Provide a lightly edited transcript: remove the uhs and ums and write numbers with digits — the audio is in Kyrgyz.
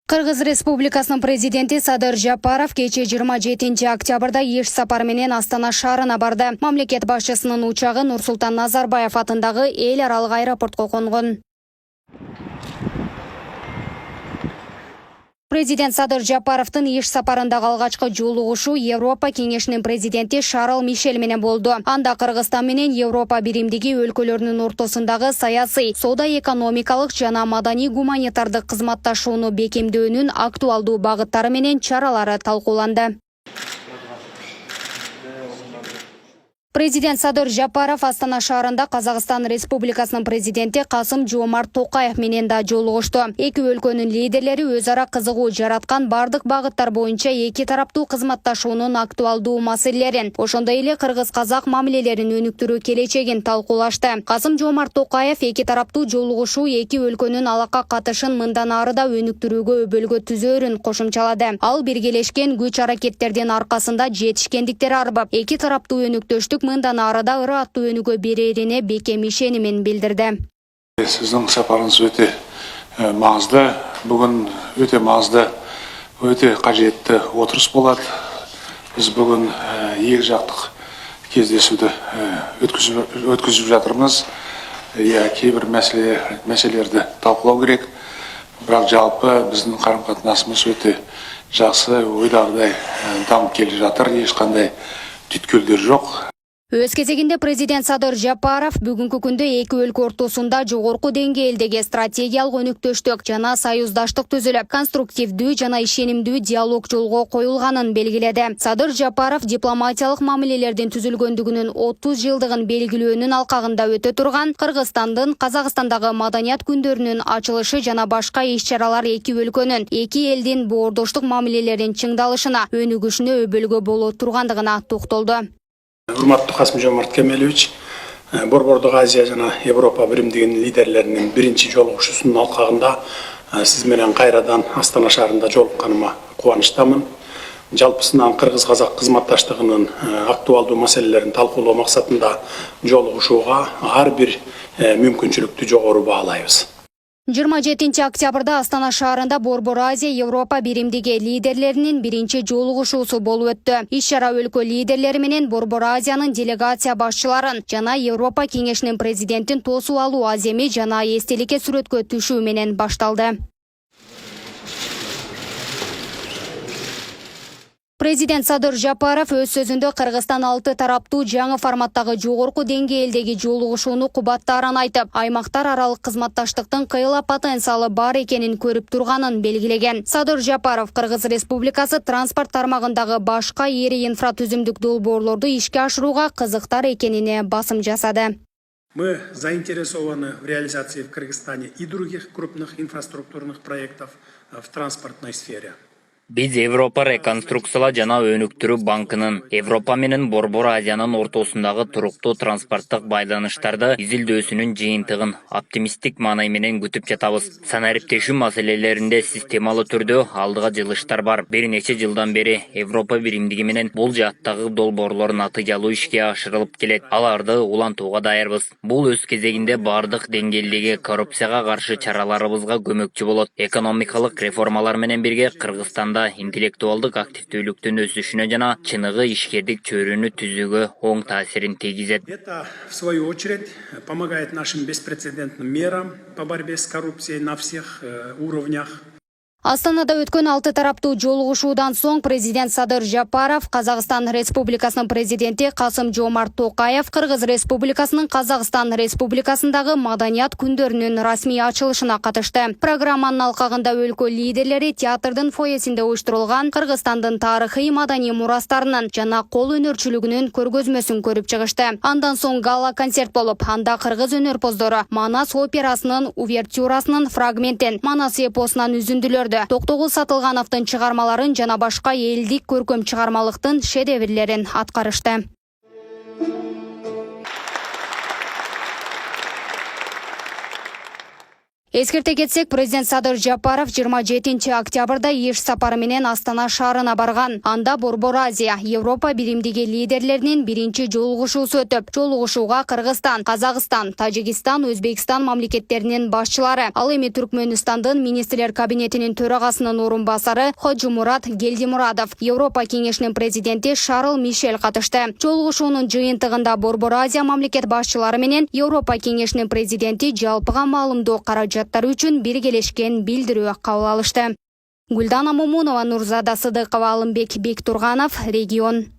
Кыргыз Республикасынын президенти Садыр Жапаров кече 27 октябрда иш сапар менен Астана шаарына барды. Мамлекет башчысынын учагы Нурсултан Назарбаев атындагы эл аралык аэропортко конгон. Президент Садыр Жапаровдун иш сапарындагы алгачкы жолугушуу Европа кеңешинин президенти Шарл Мишель менен болду. Анда Кыргызстан менен Европа биримдиги өлкөлөрүнүн ортосундагы саясий, соода-экономикалык жана маданий-гуманитардык кызматташууну бекемдөөнүн актуалдуу багыттары менен чаралары талкууланды. Президент Садыр Жапаров Астана шаарында Казакстан Республикасынын президенти Касым-Жомарт Токаев менен да жолугушту. Эки өлкөнүн лидерлери өз ара кызыгуу жараткан бардык багыттар боюнча эки тараптуу кызматташуунун актуалдуу маселелерин, ошондой эле кыргыз-казак мамилелерин өнүктүрүү келечегин талкуулашты. Касым-Жомарт Токаев эки тараптуу жолугушуу эки өлкөнүн алака катышын мындан ары да өнүктүрүүгө өбөлгө түзөөрүн кошумчалады. Ал биргелешкен күч-аракеттердин аркасында жетишкендиктер арбап, эки тараптуу өнүктөштүк мындан арыда ырааттуу өнүгө берерине бекем ишенимин билдирди. Сиздин сапарыңыз өтө маңызды. Бүгүн өтө маңызды, өтө кажетті отурус болот. Биз бүгүн эки жактык кездесүүдү өткүзүп жатырмыз. Кейбир маселелерди талкуулоо керек. Бирок жалпы биздин карым-катынашыбыз өтө жакшы, ойдагыдай дамып келе жатыр. Эч кандай түткүлдөр жок. Өз кезегинде президент Садыр Жапаров бүгүнкү күндө эки өлкө ортосунда жогорку деңгээлдеги стратегиялык өнүктөштүк жана союздаштык түзүлүп, конструктивдүү жана ишенимдүү диалог жолго коюлганын белгиледи. Садыр Жапаров дипломатиялык мамилелердин түзүлгөндүгүнүн 30 жылдыгын белгилөөнүн алкагында өтө турган Кыргызстандын Казакстандагы маданият күндөрүнүн ачылышы жана башка иш-чаралар эки өлкөнүн, эки элдин боордоштук мамилелерин чыңдалышына, өнүгүшүнө өбөлгө боло тургандыгына токтолду. Урматтуу Касым-Жомарт Кемелевич, Борбордук Азия жана Европа биримдигинин лидерлеринин биринчи жолугушуусунун алкагында сиз менен кайрадан Астана шаарында жолукканыма кубанычтамын. Жалпысынан кыргыз-казак кызматташтыгынын актуалдуу маселелерин талкуулоо максатында жолугушууга ар бир мүмкүнчүлүктү жогору баалайбыз. 27 октябрда Астана шаарында Борбор Азия Европа биримдиги лидерлеринин биринчи жолугушуусу болуп өттү. Иш-чара өлкө лидерлери менен Борбор Азиянын делегация башчыларын жана Европа кеңешинин президентин тосуп алуу аземи жана эстеликке сүрөткө түшүү менен башталды. Президент Садыр Жапаров өз сөзүндө Кыргызстан 6 тараптуу жаңы форматтагы жогорку деңгээлдеги жолугушууну кубаттаарын айтып, аймактар аралык кызматташтыктын кыйла потенциалы бар экенин көрүп турганын белгилеген. Садыр Жапаров Кыргыз Республикасы транспорт тармагындагы башка ири инфратүзүмдүк долбоорлорду ишке ашырууга кызыктар экенине басым жасады. Мы заинтересованы в реализации в Кыргызстане и других крупных инфраструктурных проектов в транспортной сфере. Биз Европа реконструкциялоо жана өнүктүрүү банкынын Европа менен Борбор Азиянын ортосундагы туруктуу транспорттук байланыштарды изилдөөсүнүн жыйынтыгын оптимисттик маанай менен күтүп жатабыз. Санариптешүү маселелеринде системалуу түрдө алдыга жылыштар бар. Бир нече жылдан бери Европа биримдиги менен бул жааттагы долбоорлор натыйжалуу ишке ашырылып келет. Аларды улантууга даярбыз. Бул өз кезегинде бардык деңгээлдеги коррупцияга каршы чараларыбызга көмөкчү болот. Экономикалык реформалар менен бирге Кыргызстанда интеллектуалдык активдүүлүктүн өсүшүнө жана чыныгы ишкердик чөйрөнү түзүүгө оң таасирин тийгизет. Это, в свою очередь, помогает нашим беспрецедентным мерам по борьбе с коррупцией на всех уровнях. Астанада өткөн 6 тараптуу жолугушуудан соң президент Садыр Жапаров, Казакстан Республикасынын президенти Касым-Жомарт Токаев Кыргыз Республикасынын Казакстан Республикасындагы маданият күндөрүнүн расмий ачылышына катышты. Программанын алкагында өлкө лидерлери театрдын фойесинде уюштурулган Кыргызстандын тарыхый маданий мурастарынын жана кол өнөрчүлүгүнүн көргөзмөсүн көрүп чыгышты. Андан соң гала концерт болуп, анда кыргыз өнөрпоздору Манас операсынын увертюрасынын фрагментин, Манас эпосунан үзүндүлөрдү, Токтогул Сатылгановдун чыгармаларын жана башка элдик көркөм чыгармалыктын шедеврлерин аткарышты. Эскерте кетсек, президент Садыр Жапаров 27 октябрда еш сапары менен Астана шаарына барган. Анда Борбор Азия, Европа биримдиги лидерлеринин биринчи жолугушуусу өтүп, жолугушууга Кыргызстан, Казакстан, Тажикстан, Өзбекстан мамлекеттеринин башчылары, ал эми Түркмөнстандын министрлер кабинетинин төрагасынын орун басары Ходжумурат Гелдимурадов, Европа кеңешинин президенти Шарл Мишель катышты. Жолугушуунун жыйынтыгында Борбор Азия мамлекет башчылары менен Европа кеңешинин президенти жалпыга маалымдоо каражаттары үчүн биргелешкен билдирүү кабыл алышты. Гүлдана Момунова, Нурзада Сыдыкова, Алымбек Бектурганов, Регион.